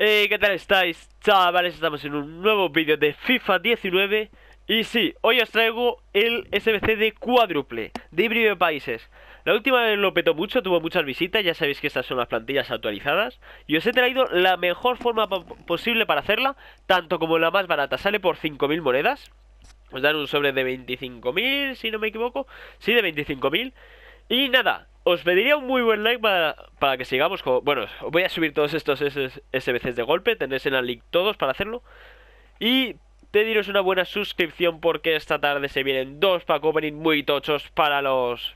¿Qué tal estáis, chavales? Estamos en un nuevo vídeo de FIFA 19. Y sí, hoy os traigo el SBC de cuádruple, de híbrido de países. La última vez lo petó mucho, tuvo muchas visitas. Ya sabéis que estas son las plantillas actualizadas. Y os he traído la mejor forma posible para hacerla, tanto como la más barata. Sale por 5.000 monedas. Os dan un sobre de 25.000, si no me equivoco. Sí, de 25.000. Y nada, os pediría un muy buen like para que sigamos con... Bueno, os voy a subir todos estos SBCs de golpe. Tenéis en el link todos para hacerlo. Y pediros una buena suscripción porque esta tarde se vienen dos pack opening muy tochos para los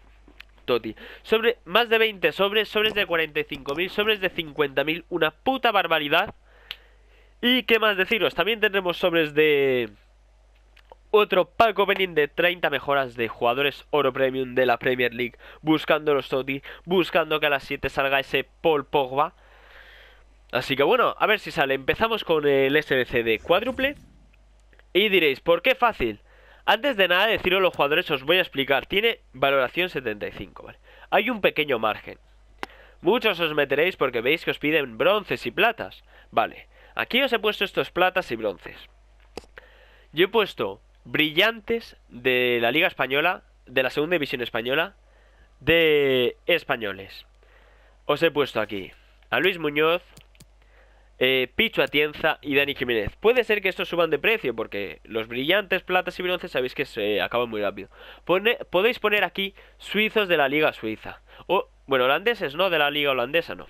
Toti. Sobre más de 20 sobres de 45.000, sobres de 50.000. Una puta barbaridad. Y qué más deciros, también tendremos sobres de... Otro pack opening de 30 mejoras de jugadores oro premium de la Premier League, buscando los Totti, buscando que a las 7 salga ese Paul Pogba. Así que bueno, a ver si sale. Empezamos con el SBC de cuádruple. Y diréis, ¿por qué fácil? Antes de nada deciros los jugadores, os voy a explicar. Tiene valoración 75, ¿vale? Hay un pequeño margen. Muchos os meteréis porque veis que os piden bronces y platas. Vale, aquí os he puesto estos platas y bronces. Yo he puesto brillantes de la Liga Española, de la Segunda División Española, de españoles. Os he puesto aquí a Luis Muñoz, Pichu Atienza y Dani Jiménez. Puede ser que estos suban de precio porque los brillantes, platas y bronces sabéis que se acaban muy rápido. Podéis poner aquí suizos de la Liga Suiza. O, bueno, holandeses no, de la Liga Holandesa no.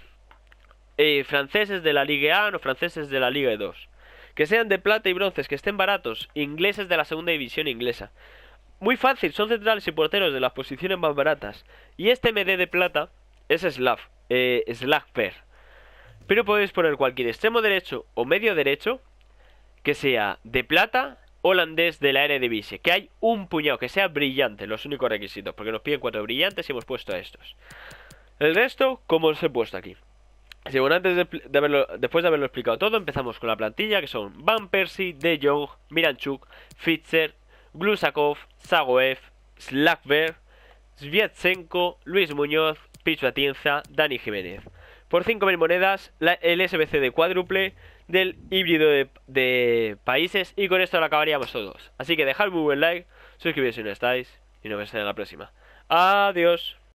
Franceses de la Liga A, no, franceses de la Liga E2. Que sean de plata y bronces, que estén baratos. Ingleses de la segunda división inglesa. Muy fácil, son centrales y porteros de las posiciones más baratas. Y este MD de plata es Slagper. Pero podéis poner cualquier extremo derecho o medio derecho que sea de plata, holandés de la Eredivisie. Que hay un puñado, que sea brillante, los únicos requisitos. Porque nos piden 4 brillantes y hemos puesto a estos. El resto, como os he puesto aquí. Sí, bueno, después de haberlo explicado todo, empezamos con la plantilla, que son Van Persie, De Jong, Miranchuk, Fitzer, Glusakov, Zagoev, Slagberg, Sviatchenko, Luis Muñoz, Pichu Atienza, Dani Jiménez. Por 5.000 monedas, el SBC de cuádruple del híbrido de países, y con esto lo acabaríamos todos. Así que dejad muy buen like, suscribiros si no estáis, y nos vemos en la próxima. Adiós.